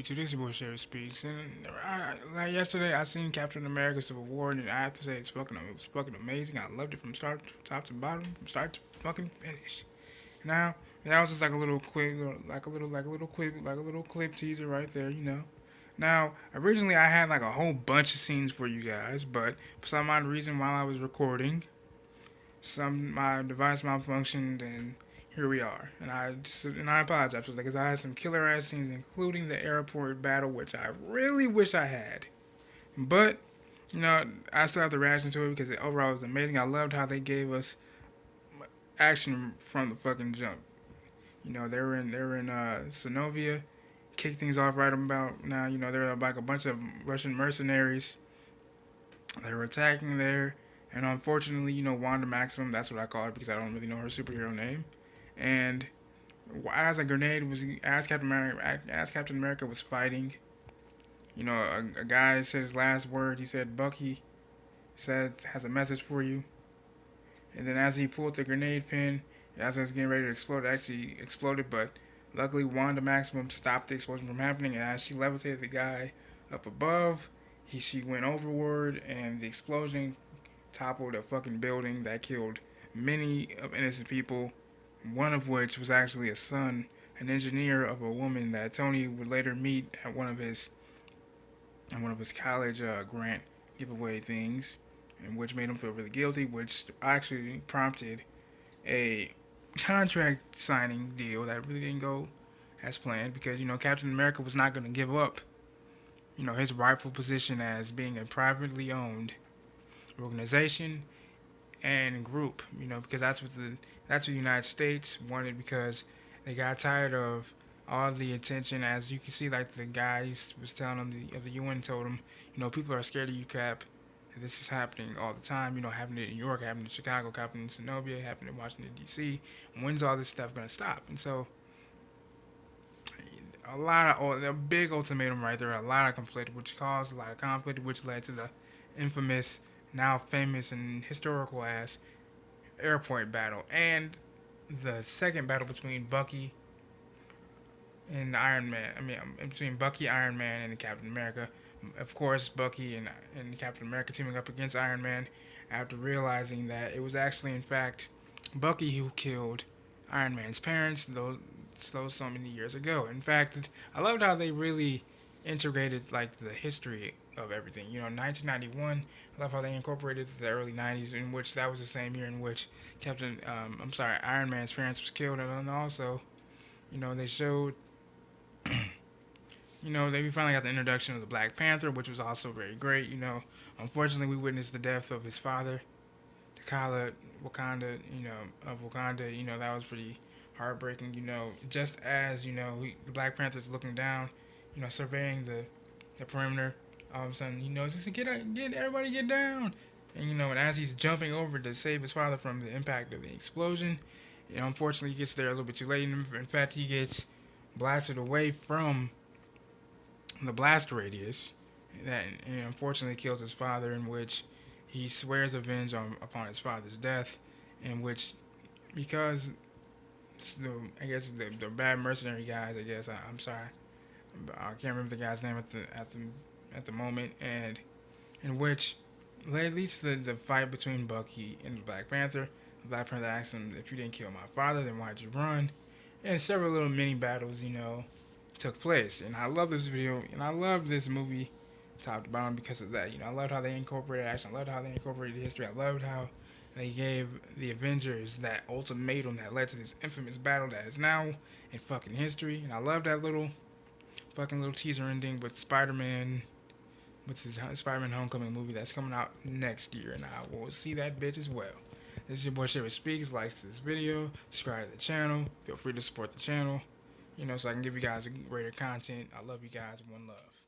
YouTube. This is Bullshit Speaks. And like yesterday, I seen Captain America: Civil War, and I have to say it was fucking amazing. I loved it from top to bottom, from start to fucking finish. Now that was just like a little quick, like a little clip teaser right there, you know. Now, originally I had like a whole bunch of scenes for you guys, but for some odd reason, while I was recording, my device malfunctioned, and here we are. And I apologize because I had some killer ass scenes, including the airport battle, which I really wish I had. But I still have to reaction to it because overall it was amazing. I loved how they gave us action from the fucking jump. They were in Sonovia, kick things off right about now. There were like a bunch of Russian mercenaries. They were attacking there, and unfortunately, Wanda Maximum, that's what I call her because I don't really know her superhero name. And as Captain America was fighting, a guy said his last word. He said, "Bucky said has a message for you." And then as he pulled the grenade pin, as it was getting ready to explode, it actually exploded. But luckily, Wanda Maximum stopped the explosion from happening. And as she levitated the guy up above, she went overboard, and the explosion toppled a fucking building that killed many of innocent people. One of which was actually an engineer of a woman that Tony would later meet at one of his college grant giveaway things, and which made him feel really guilty, which actually prompted a contract signing deal that really didn't go as planned because Captain America was not going to give up his rightful position as being a privately owned organization and group, because that's what the United States wanted because they got tired of all the attention. As you can see, like the guys was telling them, the UN told them, people are scared of you, Cap. This is happening all the time, happening in New York, happening in Chicago, happening in Sonovia, happening in Washington, D.C. When's all this stuff going to stop? And so, a big ultimatum right there, a lot of conflict, which caused a lot of conflict, which led to the infamous, now famous and historical ass airport battle. And the second battle between Bucky and Iron Man. Between Bucky, Iron Man, and Captain America. Of course, Bucky and Captain America teaming up against Iron Man after realizing that it was actually, in fact, Bucky who killed Iron Man's parents so many years ago. In fact, I loved how they really integrated like the history of everything. 1991. I love how they incorporated the early 90s, in which that was the same year in which Iron Man's parents was killed, and also, they showed we finally got the introduction of the Black Panther, which was also very great. Unfortunately, we witnessed the death of his father, T'Challa, Wakanda. Of Wakanda. That was pretty heartbreaking. Just as the Black Panther's looking down, surveying the perimeter. All of a sudden, it's just get everybody get down, and as he's jumping over to save his father from the impact of the explosion, unfortunately, he gets there a little bit too late. In fact, he gets blasted away from the blast radius that unfortunately kills his father, in which he swears revenge upon his father's death, in which because the bad mercenary guys, I'm sorry, I can't remember the guy's name at the moment, and in which leads to the fight between Bucky and the Black Panther. The Black Panther asks him, "If you didn't kill my father, then why'd you run?" And several little mini battles, took place. And I love this video, and I love this movie top to bottom because of that. I loved how they incorporated action. I loved how they incorporated history. I loved how they gave the Avengers that ultimatum that led to this infamous battle that is now in fucking history. And I love that little teaser ending with Spider-Man, with the Spider-Man Homecoming movie that's coming out next year, and I will see that bitch as well. This is your boy Sherry Speaks. Like this video, subscribe to the channel. Feel free to support the channel, so I can give you guys greater content. I love you guys. One love.